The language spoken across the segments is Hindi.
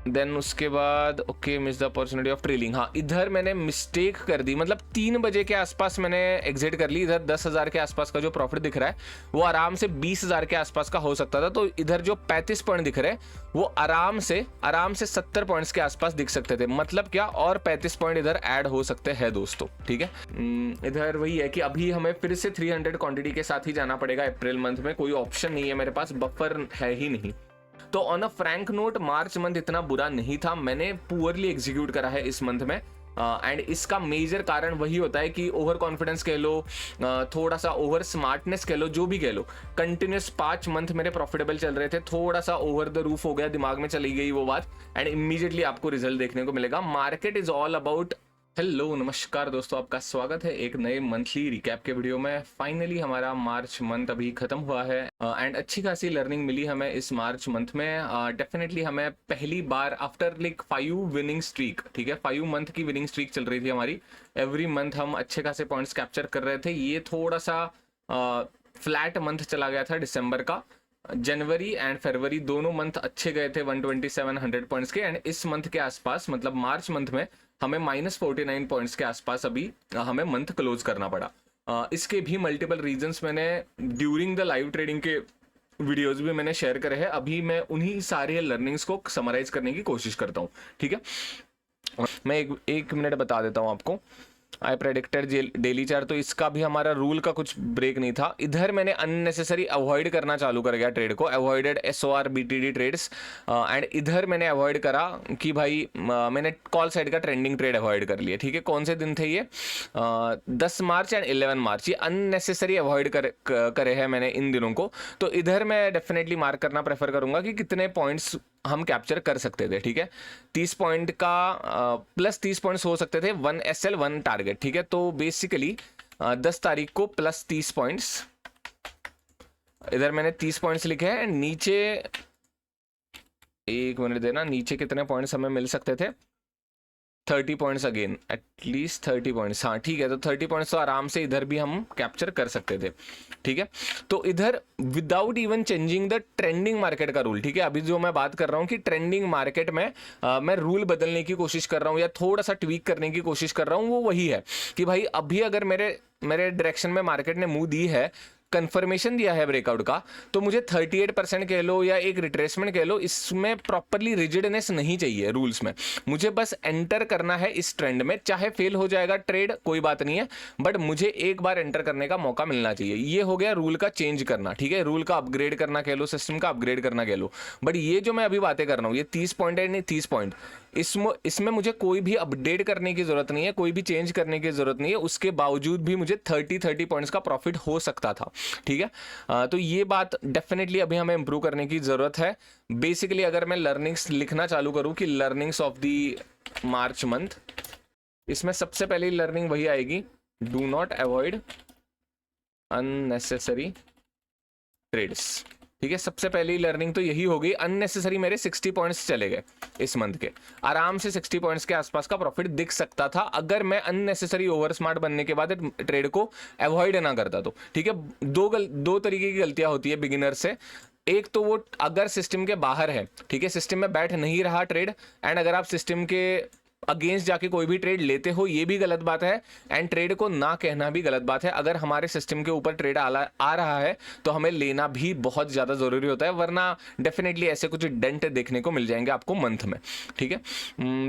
देन उसके बाद okay miss the opportunity of trailing. हाँ, इधर मैंने मिस्टेक कर दी, मतलब 3 बजे के आसपास मैंने एग्जिट कर ली। इधर 10,000 के आसपास का जो प्रॉफिट दिख रहा है वो आराम से 20,000 के आसपास का हो सकता था। तो इधर जो 35 पॉइंट दिख रहे हैं वो आराम से 70 पॉइंट्स के आसपास दिख सकते थे। मतलब क्या, और 35 पॉइंट इधर ऐड हो सकते हैं दोस्तों, ठीक है। इधर वही है कि अभी हमें फिर से 300 क्वांटिटी के साथ ही जाना पड़ेगा अप्रैल मंथ में। कोई ऑप्शन नहीं है मेरे पास, बफर है ही नहीं। तो on a frank note, March month इतना बुरा नहीं था, मैंने पुअरली एग्जीक्यूट करा है इस मंथ में। एंड इसका मेजर कारण वही होता है कि ओवर कॉन्फिडेंस कह लो, थोड़ा सा ओवर स्मार्टनेस कह लो, जो भी कह लो, कंटिन्यूस 5 मंथ मेरे प्रॉफिटेबल चल रहे थे, थोड़ा सा ओवर द रूफ हो गया, दिमाग में चली गई वो बात, एंड इमीडिएटली आपको रिजल्ट देखने को मिलेगा। Market is all about. Hello नमस्कार दोस्तों, आपका स्वागत है एक नए मंथली रिकैप के वीडियो में। फाइनली हमारा मार्च मंथ अभी खत्म हुआ है एंड अच्छी खासी लर्निंग मिली हमें इस मार्च मंथ में। डेफिनेटली हमें पहली बार आफ्टर लाइक 5 विनिंग स्ट्रीक, ठीक है, 5 मंथ की विनिंग स्ट्रीक चल रही थी हमारी। एवरी मंथ हम अच्छे खासे पॉइंट्स कैप्चर कर रहे थे। ये थोड़ा सा फ्लैट मंथ चला गया था दिसंबर का। जनवरी एंड फरवरी दोनों मंथ अच्छे गए थे 127-100 पॉइंट्स के, एंड इस मंथ के आसपास मतलब मार्च मंथ में हमें -49 पॉइंट्स के आसपास अभी हमें मंथ क्लोज करना पड़ा। इसके भी मल्टीपल रीजंस मैंने ड्यूरिंग द लाइव ट्रेडिंग के वीडियोस भी मैंने शेयर करे हैं। अभी मैं उन्हीं सारे लर्निंग्स को समराइज करने की कोशिश करता हूँ, ठीक है। मैं एक मिनट बता देता हूँ आपको। आई प्रेडिक्टेड डेली चार्ट, तो इसका भी हमारा रूल का कुछ ब्रेक नहीं था। इधर मैंने अननेसेसरी अवॉइड करना चालू कर गया ट्रेड को, avoided SOR BTD trades. And इधर मैंने अवॉइड करा कि भाई मैंने कॉल साइड का ट्रेंडिंग ट्रेड अवॉइड कर लिया, ठीक है। कौन से दिन थे ये? 10 मार्च एंड 11 मार्च, ये अननेसेसरी अवॉइड करे हैं मैंने इन दिनों को। तो इधर मैं डेफिनेटली मार्क करना प्रेफर करूंगा कि कितने पॉइंट्स हम कैप्चर कर सकते थे, ठीक है। 30 पॉइंट का प्लस 30 पॉइंट्स हो सकते थे, 1 SL 1 टारगेट, ठीक है। तो बेसिकली 10 तारीख को प्लस 30 पॉइंट्स, इधर मैंने 30 पॉइंट्स लिखे हैं। नीचे एक मिनट देना, नीचे कितने पॉइंट्स हमें मिल सकते थे? 30 पॉइंट्स अगेन, एटलीस्ट 30 पॉइंट्स, हाँ ठीक है। तो 30 पॉइंट्स तो आराम से इधर भी हम कैप्चर कर सकते थे, ठीक है। तो इधर without even changing the trending market का रूल, ठीक है। अभी जो मैं बात कर रहा हूँ कि ट्रेंडिंग मार्केट में मैं रूल बदलने की कोशिश कर रहा हूँ या थोड़ा सा ट्वीक करने की कोशिश कर रहा हूँ, वो वही है कि भाई अभी अगर मेरे डायरेक्शन में मार्केट ने मुंह दी है, कंफर्मेशन दिया है ब्रेकआउट का, तो मुझे 38% कह लो या एक रिट्रेसमेंट कह लो, इसमें प्रॉपरली रिजिडनेस नहीं चाहिए रूल्स में। मुझे बस एंटर करना है इस ट्रेंड में, चाहे फेल हो जाएगा ट्रेड कोई बात नहीं है, बट मुझे एक बार एंटर करने का मौका मिलना चाहिए। ये हो गया रूल का चेंज करना, ठीक है, रूल का अपग्रेड करना कह लो, सिस्टम का अपग्रेड करना कह लो। बट ये जो मैं अभी बातें कर रहा हूँ, ये 30 पॉइंट है, नहीं 30 पॉइंट, इसमें मुझे कोई भी अपडेट करने की जरूरत नहीं है, कोई भी चेंज करने की जरूरत नहीं है। उसके बावजूद भी मुझे 30 पॉइंट्स का प्रॉफिट हो सकता था, ठीक है। तो ये बात डेफिनेटली अभी हमें इंप्रूव करने की जरूरत है। बेसिकली अगर मैं लर्निंग्स लिखना चालू करूं कि learnings of the March month, इसमें सबसे पहली लर्निंग वही आएगी, do not avoid unnecessary trades, ठीक है। सबसे पहली लर्निंग तो यही होगी। अननेसेसरी मेरे 60 पॉइंट्स चले गए इस मंथ के, आराम से 60 पॉइंट्स के आसपास का प्रॉफिट दिख सकता था अगर मैं अननेसेसरी ओवर स्मार्ट बनने के बाद ट्रेड को अवॉइड ना करता तो, ठीक है। दो तरीके की गलतियां होती है बिगिनर से। एक तो वो अगर सिस्टम के बाहर है, ठीक है, सिस्टम में बैठ नहीं रहा ट्रेड, एंड अगर आप सिस्टम के अगेंस्ट जाके कोई भी ट्रेड लेते हो, ये भी गलत बात है, एंड ट्रेड को ना कहना भी गलत बात है। अगर हमारे सिस्टम के ऊपर ट्रेड आ रहा है तो हमें लेना भी बहुत ज़्यादा ज़रूरी होता है, वरना डेफिनेटली ऐसे कुछ डेंट देखने को मिल जाएंगे आपको मंथ में, ठीक है।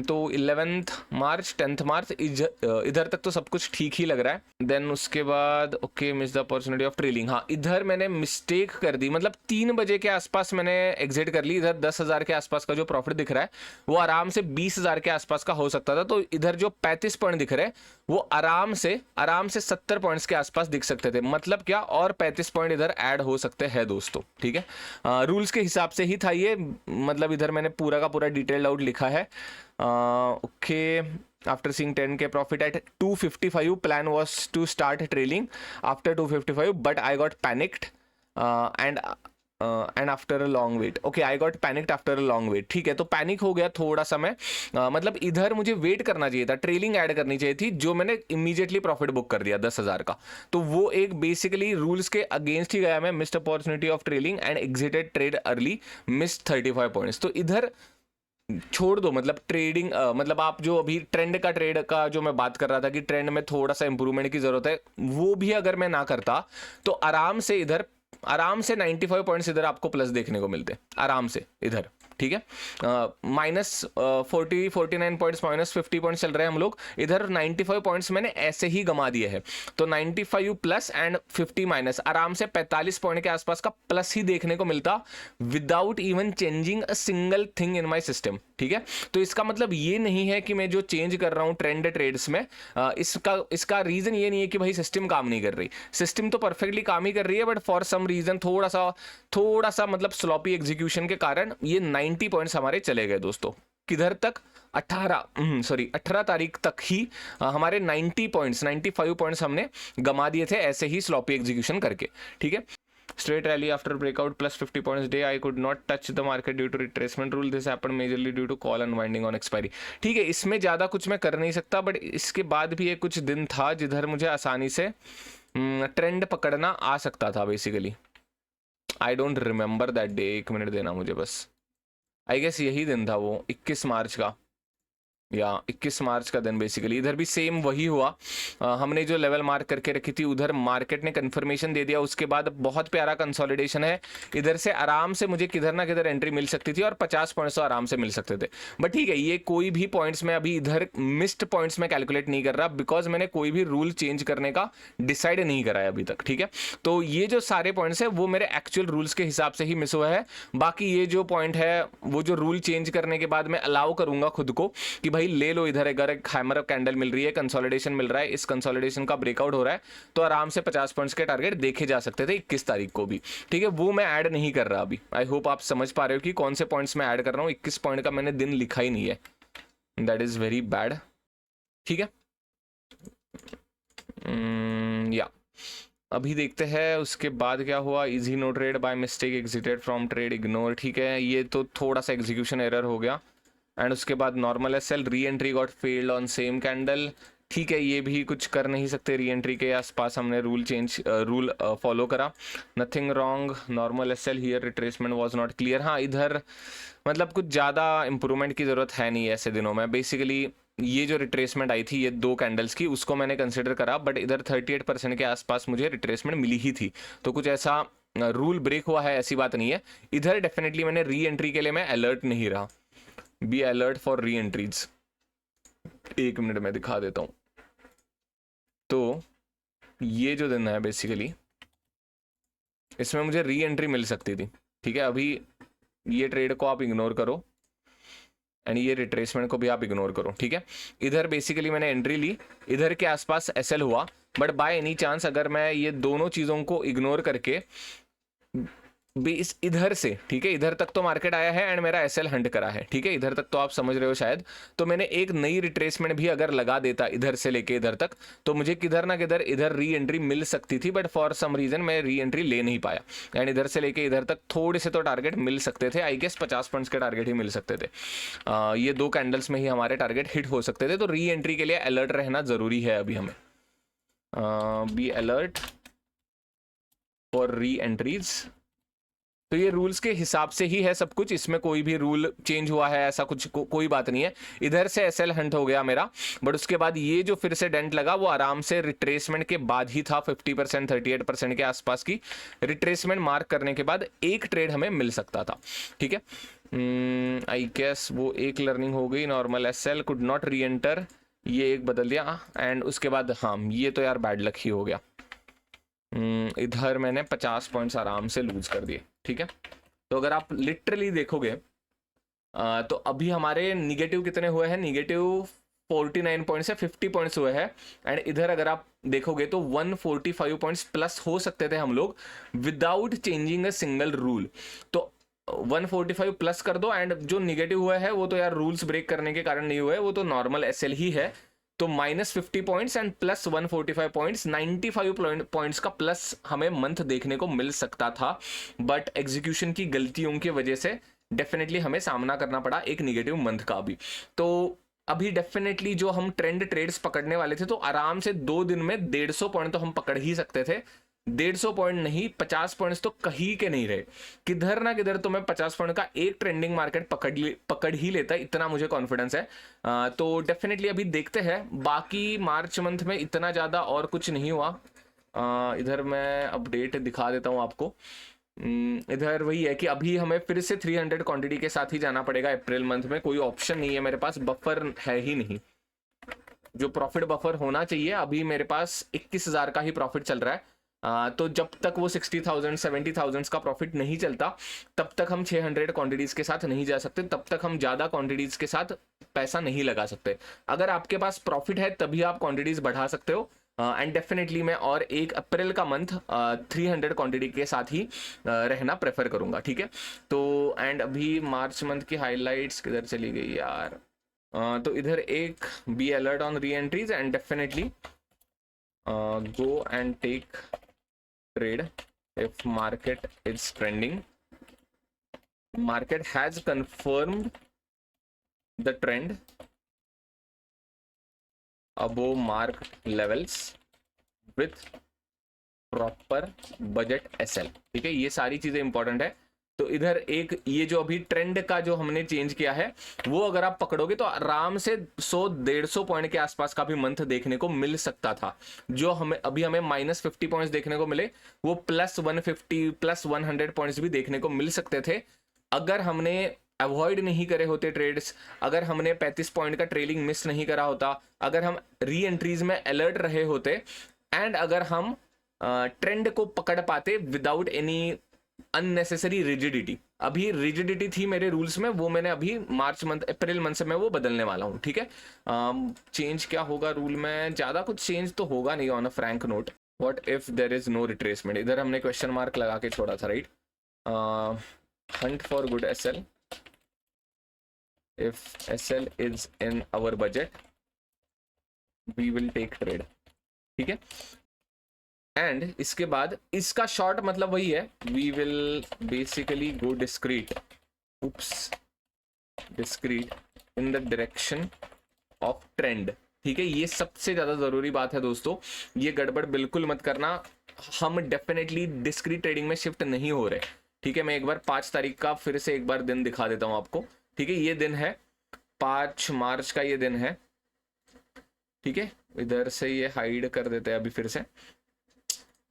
तो 11 मार्च 10 मार्च इधर तक तो सब कुछ ठीक ही लग रहा है। देन उसके बाद okay miss the opportunity of trailing. हाँ, इधर मैंने मिस्टेक कर दी, मतलब 3 बजे के आसपास मैंने एग्जिट कर ली। इधर 10,000 के आसपास का जो प्रॉफिट दिख रहा है वो आराम से 20,000 के आसपास का हो सकता था। तो इधर जो 35 पॉइंट दिख रहे हैं वो आराम से 70 पॉइंट्स के आसपास दिख सकते थे। मतलब क्या, और 35 पॉइंट इधर ऐड हो सकते हैं दोस्तों, ठीक है। रूल्स के हिसाब से ही था ये, मतलब इधर मैंने पूरा का पूरा डिटेल्ड आउट लिखा है। Okay, after seeing 10k profit at 255, plan was to start trailing after 255, but I got panicked and after a long wait. Okay, I got panicked after a long wait. ठीक है, तो पैनिक हो गया थोड़ा सा मैं, मतलब इधर मुझे वेट करना चाहिए था, ट्रेलिंग ऐड करनी चाहिए थी, जो मैंने इमीडिएटली प्रॉफिट बुक कर दिया 10,000 का। तो वो एक बेसिकली रूल्स के अगेंस्ट ही गया मैं। Missed opportunity of trailing and exerted trade early, missed 35 points. तो इधर छोड़ दो, मतलब ट्रेडिंग मतलब आप जो अभी ट्रेंड का जो मैं बात कर रहा था कि ट्रेंड में थोड़ा सा इंप्रूवमेंट की जरूरत है, वो भी अगर मैं ना करता तो आराम से 95 पॉइंट्स इधर आपको प्लस देखने को मिलते, आराम से इधर, ठीक है। माइनस 49 पॉइंट्स, माइनस 50 पॉइंट्स चल रहे हैं हम लोग, इधर 95 पॉइंट्स मैंने ऐसे ही गमा दिए हैं। तो 95 प्लस एंड 50 माइनस, आराम से 45 पॉइंट के आसपास का प्लस ही देखने को मिलता without even changing a single thing in my system, ठीक है। तो इसका मतलब ये नहीं है कि मैं जो चेंज कर रहा हूं ट्रेंड ट्रेड्स में, इसका रीजन ये नहीं है कि भाई सिस्टम काम नहीं कर रही, सिस्टम तो परफेक्टली काम ही कर रही है, बट फॉर सम रीजन थोड़ा सा मतलब स्लॉपी एग्जीक्यूशन के कारण ये 90 पॉइंट्स हमारे चले गए दोस्तों। किधर तक? 18 तारीख तक ही हमारे 95 पॉइंट्स हमने गमा दिए थे ऐसे ही स्लॉपी एग्जीक्यूशन करके, ठीक है। Straight rally after breakout plus 50 points day. I could not touch the market due to retracement rule. This happened majorly due to call unwinding on expiry. ठीक है, इसमें ज़्यादा कुछ मैं कर नहीं सकता, बट इसके बाद भी एक कुछ दिन था जिधर मुझे आसानी से ट्रेंड पकड़ना आ सकता था basically. I don't remember that day, 1 minute देना मुझे बस। आई गेस यही दिन था वो 21 मार्च का, या 21 मार्च का दिन बेसिकली। इधर भी सेम वही हुआ, हमने जो लेवल मार्क करके रखी थी उधर मार्केट ने कंफर्मेशन दे दिया, उसके बाद बहुत प्यारा कंसोलिडेशन है, इधर से आराम से मुझे किधर ना किधर एंट्री मिल सकती थी और 50 पॉइंट्स तो आराम से मिल सकते थे। बट ठीक है, ये कोई भी पॉइंट्स में अभी इधर मिस्ड पॉइंट्स में कैलकुलेट नहीं कर रहा, बिकॉज मैंने कोई भी रूल चेंज करने का डिसाइड नहीं करा है अभी तक, ठीक है। तो ये जो सारे पॉइंट्स है वो मेरे एक्चुअल रूल्स के हिसाब से ही मिस हुआ है। बाकी ये जो पॉइंट है वो जो रूल चेंज करने के बाद मैं अलाउ करूंगा खुद को कि भाई ले लो, इधर अगर एक हैमर कैंडल मिल रही है, कंसोलिडेशन मिल रहा है, इस कंसोलिडेशन का ब्रेकआउट हो रहा है, तो आराम से 50 पॉइंट्स के टारगेट देखे जा सकते थे 21 तारीख को भी, ठीक है। वो मैं ऐड नहीं कर रहा अभी। आई होप आप समझ पा रहे हो कि कौन से पॉइंट्स मैं ऐड कर रहा हूं। 21 पॉइंट का मैंने दिन लिखा ही नहीं है, दैट इज वेरी बैड, ठीक है। या अभी देखते हैं उसके बाद क्या हुआ। Easy no trade by mistake exited from trade ignore, ठीक है। ये तो थोड़ा सा एग्जीक्यूशन एरर हो गया। एंड उसके बाद normal SL re entry got failed on same candle, ठीक है। ये भी कुछ कर नहीं सकते, री एंट्री के आसपास हमने रूल फॉलो करा, nothing wrong. Normal SL here retracement was not clear. हाँ, इधर मतलब कुछ ज़्यादा इंप्रूवमेंट की ज़रूरत है नहीं ऐसे दिनों में। बेसिकली ये जो रिट्रेसमेंट आई थी ये 2 कैंडल्स की, उसको मैंने कंसिडर करा, बट इधर 38% के आसपास मुझे रिट्रेसमेंट मिली ही थी, तो कुछ ऐसा रूल ब्रेक हुआ है ऐसी बात नहीं है। इधर डेफिनेटली मैंने री एंट्री के लिए मैं अलर्ट नहीं रहा। बी अलर्ट फॉर री एंट्रीज। 1 मिनट में दिखा देता हूं। तो ये जो दिन है बेसिकली इसमें मुझे री एंट्री मिल सकती थी, ठीक है। अभी ये ट्रेड को आप इग्नोर करो एंड ये रिट्रेसमेंट को भी आप इग्नोर करो, ठीक है। इधर बेसिकली मैंने एंट्री ली, इधर के आसपास एसएल हुआ, बट बाय एनी चांस अगर मैं ये दोनों चीज़ों को इग्नोर करके इस इधर से, ठीक है, इधर तक तो मार्केट आया है एंड मेरा एसएल हंट करा है, ठीक है, इधर तक तो आप समझ रहे हो शायद। तो मैंने एक नई रिट्रेसमेंट भी अगर लगा देता इधर से लेके इधर तक, तो मुझे किधर ना किधर इधर री एंट्री मिल सकती थी, बट फॉर सम रीजन मैं री एंट्री ले नहीं पाया। एंड इधर से लेके इधर तक थोड़े से तो टारगेट मिल सकते थे, आई गेस 50 पॉइंट्स के टारगेट ही मिल सकते थे। ये 2 कैंडल्स में ही हमारे टारगेट हिट हो सकते थे। तो री एंट्री के लिए अलर्ट रहना जरूरी है अभी हमें। बी अलर्ट फॉर री एंट्रीज। तो ये रूल्स के हिसाब से ही है सब कुछ, इसमें कोई भी रूल चेंज हुआ है ऐसा कुछ कोई बात नहीं है। इधर से एसएल हंट हो गया मेरा, बट उसके बाद ये जो फिर से डेंट लगा वो आराम से रिट्रेसमेंट के बाद ही था। 50% 38% के आसपास की रिट्रेसमेंट मार्क करने के बाद एक ट्रेड हमें मिल सकता था, ठीक है। आई गेस वो एक लर्निंग हो गई। Normal SL could not re enter, ये एक बदल दिया। एंड उसके बाद हाँ, ये तो यार बैड लक ही हो गया। इधर मैंने 50 पॉइंट्स आराम से लूज कर दिए, ठीक है। तो अगर आप लिटरली देखोगे तो अभी हमारे निगेटिव कितने हुए हैं, निगेटिव 49 पॉइंट्स से 50 पॉइंट्स हुए हैं। एंड इधर अगर आप देखोगे तो 145 पॉइंट्स प्लस हो सकते थे हम लोग without changing a single rule. तो 145 प्लस कर दो, एंड जो निगेटिव हुआ है वो तो यार रूल्स ब्रेक करने के कारण नहीं हुए, वो तो नॉर्मल एसएल ही है। तो -50 points and plus 145 points, 95 points का प्लस हमें मंथ देखने को मिल सकता था, बट एग्जीक्यूशन की गलतियों की वजह से डेफिनेटली हमें सामना करना पड़ा एक निगेटिव मंथ का भी। तो अभी डेफिनेटली जो हम ट्रेंड ट्रेड्स पकड़ने वाले थे तो आराम से 2 दिन में 150 पॉइंट तो हम पकड़ ही सकते थे। 150 पॉइंट नहीं, 50 पॉइंट्स तो कहीं के नहीं रहे, किधर ना किधर तो मैं 50 पॉइंट का एक ट्रेंडिंग मार्केट पकड़ ही लेता, इतना मुझे कॉन्फिडेंस है। तो डेफिनेटली अभी देखते हैं, बाकी मार्च मंथ में इतना ज़्यादा और कुछ नहीं हुआ। इधर मैं अपडेट दिखा देता हूँ आपको। इधर वही है कि अभी हमें फिर से 300 क्वांटिटी के साथ ही जाना पड़ेगा अप्रैल मंथ में, कोई ऑप्शन नहीं है मेरे पास, बफर है ही नहीं। जो प्रॉफिट बफर होना चाहिए, अभी मेरे पास 21,000 का ही प्रॉफिट चल रहा है। तो जब तक वो 60,000 70,000 का प्रॉफिट नहीं चलता, तब तक हम 600 क्वांटिटीज के साथ नहीं जा सकते, तब तक हम ज़्यादा क्वांटिटीज के साथ पैसा नहीं लगा सकते। अगर आपके पास प्रॉफिट है तभी आप क्वांटिटीज बढ़ा सकते हो। एंड डेफिनेटली मैं और एक अप्रैल का मंथ 300 क्वांटिटी के साथ ही रहना प्रेफर करूंगा, ठीक है। तो एंड अभी मार्च मंथ की हाईलाइट्स किधर चली गई यार। तो इधर एक be alert on re entries and definitely go and take trade if market is trending. Market has confirmed the trend above mark levels with proper budget SL, ठीक है। ये सारी चीजें इंपॉर्टेंट है। तो इधर एक ये जो अभी ट्रेंड का जो हमने चेंज किया है, वो अगर आप पकड़ोगे तो आराम से 100-150 पॉइंट के आसपास का भी मंथ देखने को मिल सकता था। जो हमें अभी हमें -50 पॉइंट्स देखने को मिले, वो +150 +100 पॉइंट्स भी देखने को मिल सकते थे अगर हमने अवॉइड नहीं करे होते ट्रेड्स, अगर हमने 35 पॉइंट का ट्रेलिंग मिस नहीं करा होता, अगर हम री एंट्रीज में अलर्ट रहे होते, एंड अगर हम ट्रेंड को पकड़ पाते विदाउट एनी अननेसेसरी रिजिडिटी। अभी रिजिडिटी थी मेरे रूल्स में, वो मैंने अभी मार्च मंथ अप्रैल मंथ से मैं वो बदलने वाला हूँ, ठीक है। चेंज क्या होगा रूल में, ज़्यादा कुछ चेंज तो होगा नहीं on a frank note. What if there is no retracement, इधर हमने क्वेश्चन मार्क लगा के छोड़ा था, right. Hunt for good SL if SL is in our budget we will take trade, ठीक है। एंड इसके बाद इसका शॉर्ट मतलब वही है, we will basically go discrete in the direction of trend, ठीक है। ये सबसे ज्यादा जरूरी बात है दोस्तों, ये गड़बड़ बिल्कुल मत करना। हम डेफिनेटली डिस्क्रीट ट्रेडिंग में शिफ्ट नहीं हो रहे, ठीक है। मैं एक बार 5 तारीख का फिर से एक बार दिन दिखा देता हूं आपको, ठीक है। ये दिन है 5 मार्च का, ये दिन है, ठीक है। इधर से ये हाइड कर देते हैं अभी फिर से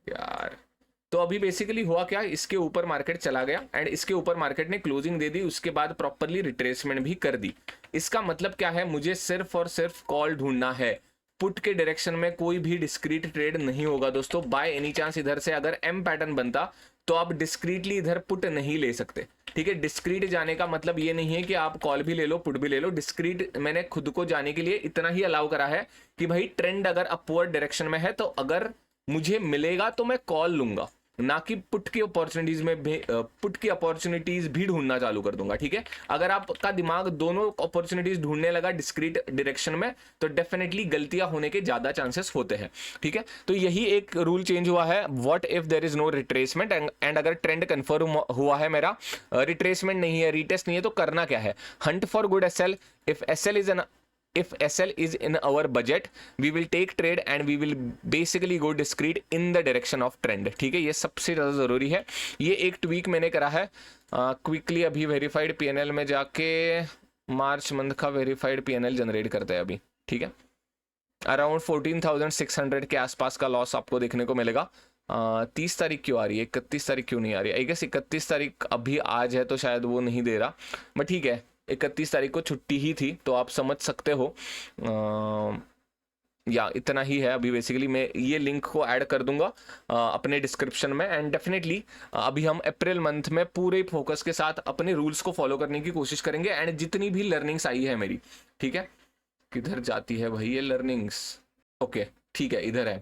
यार। तो अभी बेसिकली हुआ क्या, इसके ऊपर मार्केट चला गया एंड इसके ऊपर मार्केट ने क्लोजिंग दे दी, उसके बाद प्रॉपरली रिट्रेसमेंट भी कर दी। इसका मतलब क्या है, मुझे सिर्फ और सिर्फ कॉल ढूंढना है। पुट के डायरेक्शन में कोई भी डिस्क्रीट ट्रेड नहीं होगा दोस्तों। बाय एनी चांस इधर से अगर एम पैटर्न बनता तो आप डिस्क्रीटली इधर पुट नहीं ले सकते, ठीक है। डिस्क्रीट जाने का मतलब ये नहीं है कि आप कॉल भी ले लो पुट भी ले लो। डिस्क्रीट मैंने खुद को जाने के लिए इतना ही अलाउ करा है कि भाई ट्रेंड अगर अपवर्ड डायरेक्शन में है तो अगर मुझे मिलेगा तो मैं कॉल लूंगा, ना कि पुट की अपॉर्चुनिटीज भी ढूंढना चालू कर दूंगा, ठीक है। अगर आपका दिमाग दोनों अपॉर्चुनिटीज ढूंढने लगा डिस्क्रीट डायरेक्शन में तो डेफिनेटली गलतियां होने के ज्यादा चांसेस होते हैं, ठीक है। तो यही एक रूल चेंज हुआ है, what if there is no retracement, and अगर ट्रेंड कंफर्म हुआ है मेरा, रिट्रेसमेंट नहीं है, रीटेस्ट नहीं है, तो करना क्या है, Hunt for good SL। if SL is in our budget we will take trade and we will basically go discrete in the direction of trend, ठीक है। ये सबसे ज़्यादा ज़रूरी है। ये एक ट्वीक मैंने करा है क्विकली। अभी वेरीफाइड PNL में जाके मार्च मंथ का वेरीफाइड PNL जनरेट करते हैं अभी, ठीक है। अराउंड 14,600 के आसपास का लॉस आपको देखने को मिलेगा। 30 तारीख क्यों आ रही है, 31 तारीख क्यों नहीं आ रही है? आई गेस 31 तारीख अभी आज है तो शायद वो नहीं दे रहा, बट ठीक है 31 तारीख को छुट्टी ही थी तो आप समझ सकते हो। या इतना ही है अभी। बेसिकली मैं ये लिंक को ऐड कर दूंगा अपने डिस्क्रिप्शन में। एंड डेफिनेटली अभी हम अप्रैल मंथ में पूरे फोकस के साथ अपने रूल्स को फॉलो करने की कोशिश करेंगे। एंड जितनी भी लर्निंग्स आई है मेरी, ठीक है, किधर जाती है भाई ये लर्निंग्स, ओके ठीक है इधर है।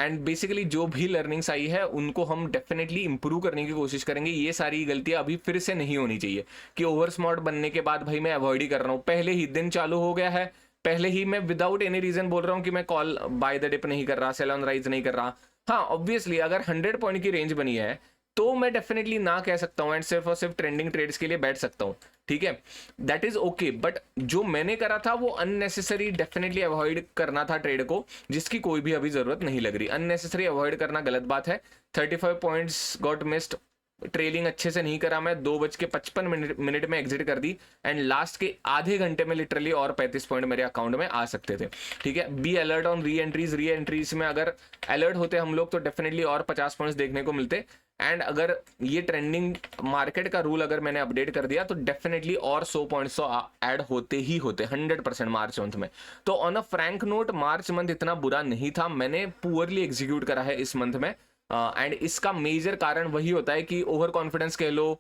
एंड बेसिकली जो भी लर्निंग्स आई है उनको हम डेफिनेटली इंप्रूव करने की कोशिश करेंगे। ये सारी गलतियां अभी फिर से नहीं होनी चाहिए कि ओवर स्मार्ट बनने के बाद भाई मैं अवॉइड ही कर रहा हूँ। पहले ही दिन चालू हो गया है, पहले ही मैं विदाउट एनी रीजन बोल रहा हूँ कि मैं कॉल बाय द डिप नहीं कर रहा, सेल ऑन राइज नहीं कर रहा। हाँ ऑब्वियसली अगर 100 पॉइंट की रेंज बनी है तो मैं डेफिनेटली ना कह सकता हूँ एंड सिर्फ और सिर्फ ट्रेंडिंग ट्रेड्स के लिए बैठ सकता हूँ, ठीक है, दैट इज ओके। बट जो मैंने करा था वो अननेसेसरी डेफिनेटली अवॉइड करना था ट्रेड को, जिसकी कोई भी अभी जरूरत नहीं लग रही। अननेसेसरी अवॉइड करना गलत बात है। 35 पॉइंट्स गॉट मिस्ड, ट्रेलिंग अच्छे से नहीं करा मैं, 2:55 में एग्जिट कर दी एंड लास्ट के आधे घंटे में लिटरली और 35 पॉइंट मेरे अकाउंट में आ सकते थे, ठीक है। B alert on re entries में अगर अलर्ट होते हम लोग तो डेफिनेटली और 50 पॉइंट्स देखने को मिलते। एंड अगर ये ट्रेंडिंग मार्केट का रूल अगर मैंने अपडेट कर दिया तो डेफिनेटली और 100 पॉइंट्स तो ऐड होते ही होते 100% मार्च मंथ में। तो on a frank note March month इतना बुरा नहीं था, मैंने पुअरली एग्जीक्यूट करा है इस मंथ में। एंड इसका मेजर कारण वही होता है कि ओवर कॉन्फिडेंस कह लो,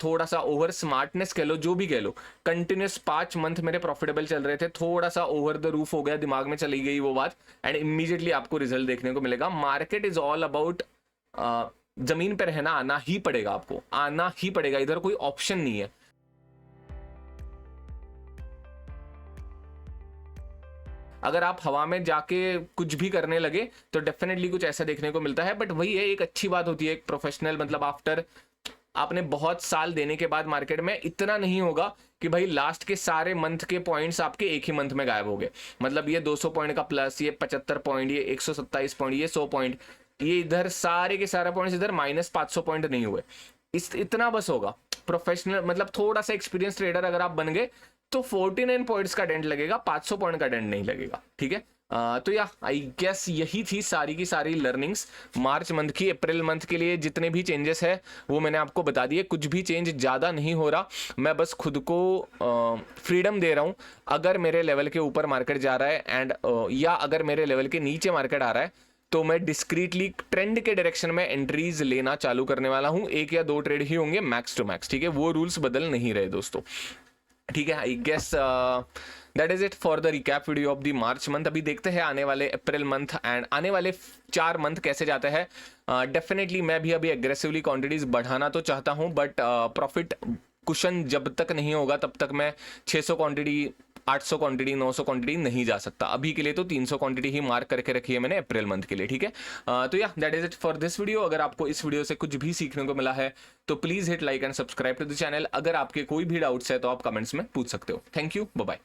थोड़ा सा ओवर स्मार्टनेस कह लो, जो भी कह लो, कंटिन्यूस 5 मंथ मेरे प्रॉफिटेबल चल रहे थे, थोड़ा सा ओवर द रूफ हो गया, दिमाग में चली गई वो बात एंड इमीडिएटली आपको रिजल्ट देखने को मिलेगा। मार्केट इज ऑल अबाउट जमीन पे रहना, आना ही पड़ेगा, आपको आना ही पड़ेगा, इधर कोई ऑप्शन नहीं है। अगर आप हवा में जाके कुछ भी करने लगे तो डेफिनेटली कुछ ऐसा देखने को मिलता है। बट वही है, एक अच्छी बात होती है एक प्रोफेशनल, मतलब आफ्टर आपने बहुत साल देने के बाद मार्केट में इतना नहीं होगा कि भाई लास्ट के सारे मंथ के पॉइंट्स आपके एक ही मंथ में गायब हो गए। मतलब ये 200 पॉइंट का प्लस, ये 75 पॉइंट, ये 127 पॉइंट, ये 100 पॉइंट, ये इधर सारे के सारे पॉइंट्स इधर -500 पॉइंट नहीं हुए, इतना बस होगा। प्रोफेशनल मतलब थोड़ा सा एक्सपीरियंस ट्रेडर अगर आप बन गए तो 49 पॉइंट्स का डेंट लगेगा, 500 पॉइंट का डेंट नहीं लगेगा, ठीक है। तो या आई गेस यही थी सारी की सारी लर्निंग्स मार्च मंथ की। अप्रैल मंथ के लिए जितने भी चेंजेस है वो मैंने आपको बता दिए, कुछ भी चेंज ज़्यादा नहीं हो रहा, मैं बस खुद को फ्रीडम दे रहा हूँ। अगर मेरे लेवल के ऊपर मार्केट जा रहा है एंड या अगर मेरे लेवल के नीचे मार्केट आ रहा है तो मैं डिस्क्रीटली ट्रेंड के डायरेक्शन में एंट्रीज लेना चालू करने वाला हूँ। 1 या 2 ट्रेड ही होंगे मैक्स टू मैक्स, ठीक है, वो रूल्स बदल नहीं रहे दोस्तों, ठीक है। I guess that is it for the recap video of the March month. अभी देखते हैं आने वाले अप्रैल मंथ एंड आने वाले 4 मंथ कैसे जाते हैं। डेफिनेटली मैं भी अभी एग्रेसिवली क्वांटिटीज बढ़ाना तो चाहता हूँ, बट प्रॉफिट कुशन जब तक नहीं होगा तब तक मैं 600 क्वांटिटी, 800 क्वांटिटी, 900 क्वांटिटी नहीं जा सकता। अभी के लिए तो 300 क्वांटिटी ही मार्क करके रखी है मैंने अप्रैल मंथ के लिए, ठीक है। तो या that is it for this video. अगर आपको इस वीडियो से कुछ भी सीखने को मिला है तो please hit like and subscribe to the channel. अगर आपके कोई भी डाउट्स है तो आप कमेंट्स में पूछ सकते हो। Thank you, bye bye.